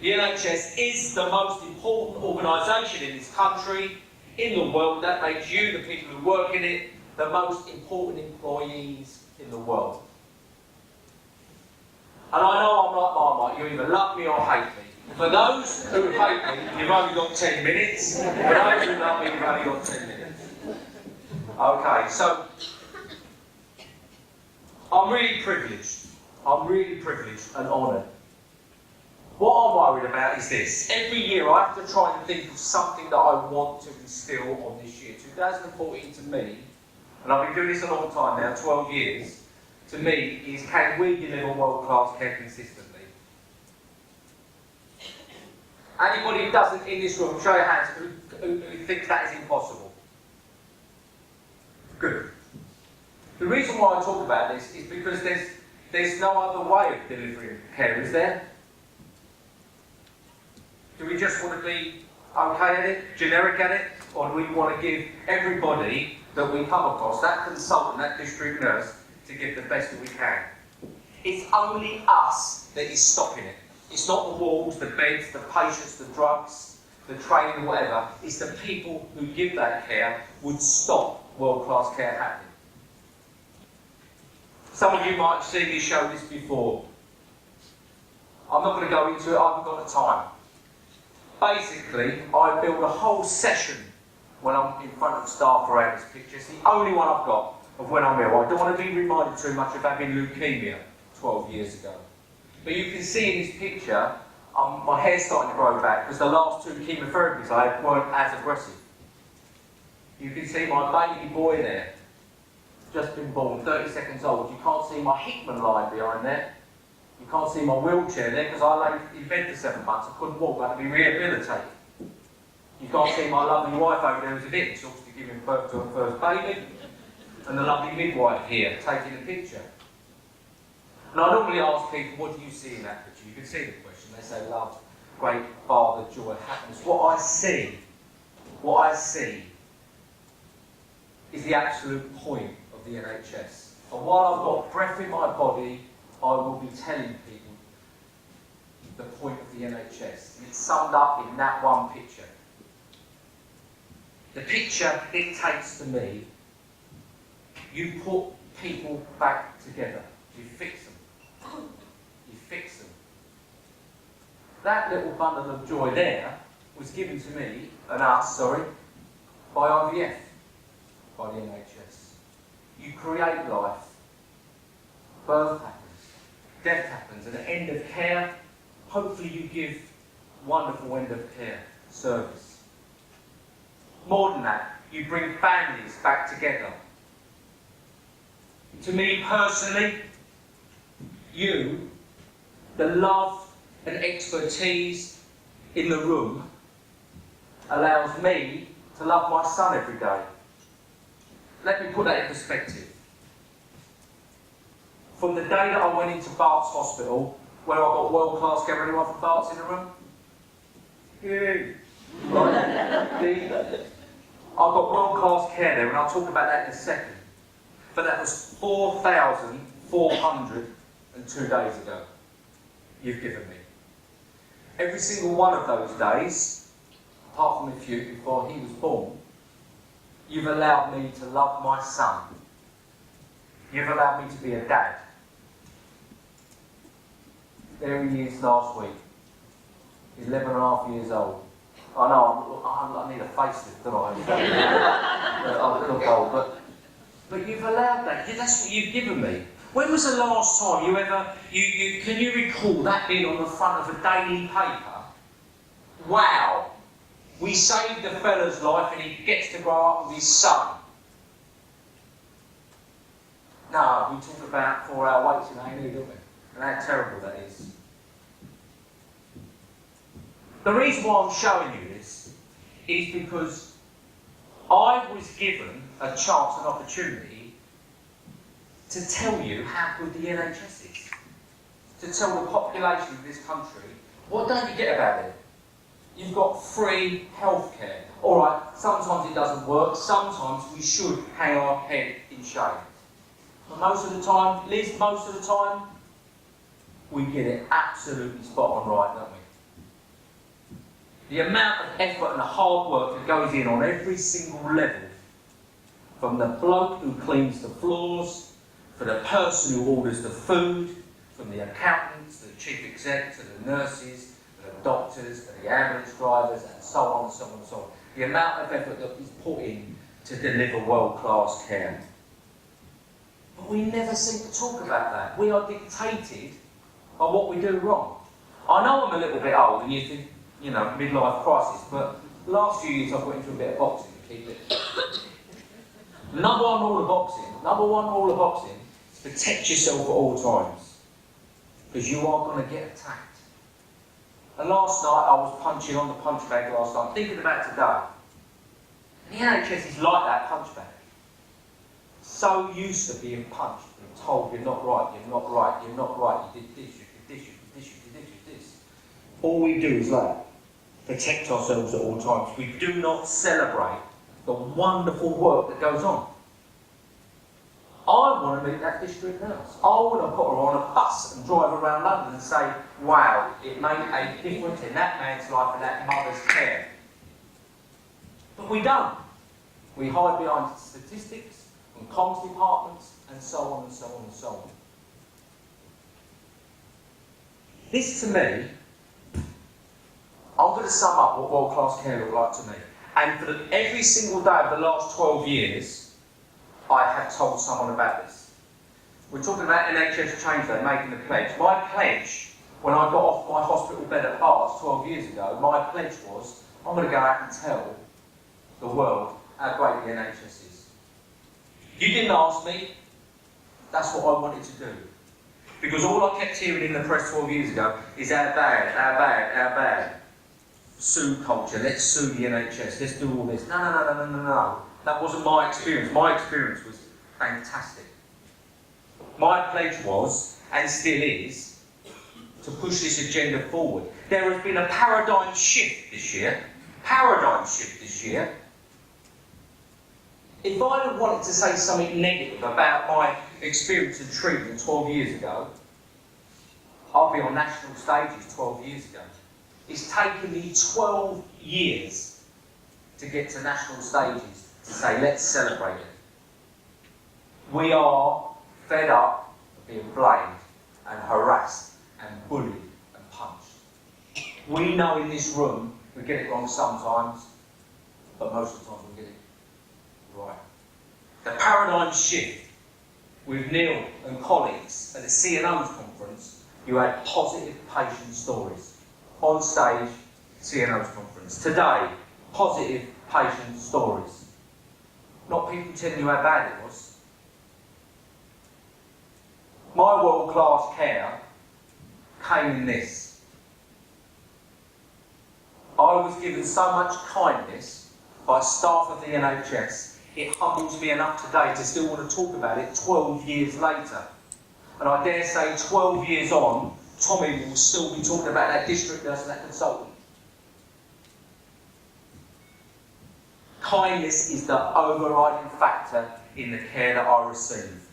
The NHS is the most important organisation in this country, in the world. That makes you, the people who work in it, the most important employees in the world. And I know I'm like Marmite, you either love me or hate me. For those who hate me, you've only got 10 minutes. For those who love me, you've only got 10 minutes. Okay, so I'm really privileged. I'm really privileged and honoured. What I'm worried about is this. Every year I have to try and think of something that I want to instill on this year. 2014 to me, and I've been doing this a long time now, 12 years, to me is can we deliver world-class care consistently? Anybody who doesn't in this room, show your hands, who thinks that is impossible? Good. The reason why I talk about this is because there's no other way of delivering care, is there? Do we just want to be okay at it, generic at it, or do we want to give everybody that we come across, that consultant, that district nurse, to give the best that we can? It's only us that is stopping it. It's not the walls, the beds, the patients, the drugs, the training, whatever. It's the people who give that care would stop world-class care happening. Some of you might have seen me show this before. I'm not going to go into it, I haven't got the time. Basically, I build a whole session when I'm in front of staff around this picture. It's the only one I've got of when I'm ill. I don't want to be reminded too much of having leukemia 12 years ago. But you can see in this picture, my hair's starting to grow back because the last 2 chemotherapies I had weren't as aggressive. You can see my baby boy there, just been born, 30 seconds old. You can't see my Hickman line behind there. You can't see my wheelchair there because I lay in bed for 7 months. I couldn't walk, I had to be rehabilitated. You can't see my lovely wife over there who's a bit, she's obviously giving birth to her first baby. And the lovely midwife here taking a picture. And I normally ask people, what do you see in that picture? You can see the question. They say, love, great father, joy, happiness. What I see is the absolute point of the NHS. And while I've got breath in my body, I will be telling people the point of the NHS. And it's summed up in that one picture. The picture dictates to me, you put people back together. You fix them. You fix them. That little bundle of joy there was given to me, and us, by IVF, by the NHS. You create life. Birth happens. Death happens. And at end of care, hopefully you give wonderful end of care service. More than that, you bring families back together. To me personally, you, the love and expertise in the room allows me to love my son every day. Let me put that in perspective. From the day that I went into Bart's Hospital, where I got world-class care, anyone from Bart's in the room? You. Right. I got world-class care there, and I'll talk about that in a second. But that was 4,402 days ago you've given me. Every single one of those days, apart from a few before he was born, you've allowed me to love my son. You've allowed me to be a dad. There he is last week. He's 11 and a half years old. I know, I need a facelift, don't I? I look old, but you've allowed that. That's what you've given me. When was the last time you ever, can you recall that being on the front of a daily paper? Wow, we saved the fella's life and he gets to grow up with his son. No, we talk about 4-hour waits in A&E, don't we? And how terrible that is. The reason why I'm showing you this is because I was given a chance, an opportunity to tell you how good the NHS is. To tell the population of this country, what don't you get about it? You've got free healthcare. Alright, sometimes it doesn't work, sometimes we should hang our head in shame. But most of the time, Liz, most of the time, we get it absolutely spot on right, don't we? The amount of effort and hard work that goes in on every single level, from the bloke who cleans the floors, for the person who orders the food, from the accountants, the chief exec, to the nurses, to the doctors, to the ambulance drivers, and so on and so on and so on. The amount of effort that is put in to deliver world-class care. But we never seem to talk about that. We are dictated by what we do wrong. I know I'm a little bit old, and you think, you know, midlife crisis, but the last few years I've got into a bit of boxing to keep it. Number one rule of boxing is protect yourself at all times, because you are going to get attacked. And last night I was punching on the punch bag last night, thinking about today. And the NHS is like that punch bag. So used to being punched, being told you're not right, you're not right, you're not right, you did this, you did this, you did this, you did this, you did this. All we do is like protect ourselves at all times. We do not celebrate the wonderful work that goes on. I want to meet that district nurse. I want to put her on a bus and drive around London and say, wow, it made a difference in that man's life and that mother's care. But we don't. We hide behind statistics and comms departments and so on and so on and so on. This to me, I'm going to sum up what world-class care looked like to me. And for every single day of the last 12 years, I have told someone about this. We're talking about NHS Change Day, making the pledge. My pledge, when I got off my hospital bed at Bath 12 years ago, my pledge was, I'm going to go out and tell the world how great the NHS is. You didn't ask me, that's what I wanted to do. Because all I kept hearing in the press 12 years ago is how bad, how bad, how bad. Sue culture, let's sue the NHS, let's do all this. No. That wasn't my experience. My experience was fantastic. My pledge was, and still is, to push this agenda forward. There has been a paradigm shift this year. If I had wanted to say something negative about my experience of treatment 12 years ago, I'd be on national stages 12 years ago. It's taken me 12 years to get to national stages to say, let's celebrate it. We are fed up of being blamed and harassed and bullied and punched. We know in this room we get it wrong sometimes, but most of the time we get it right. The paradigm shift with Neil and colleagues at the CNO's conference, you had positive patient stories. On stage, CNO's conference. Today, positive patient stories. Not people telling you how bad it was. My world-class care came in this. I was given so much kindness by staff of the NHS, it humbles me enough today to still want to talk about it 12 years later. And I dare say 12 years on, Tommy will still be talking about that district nurse and that consultant. Kindness is the overriding factor in the care that I receive.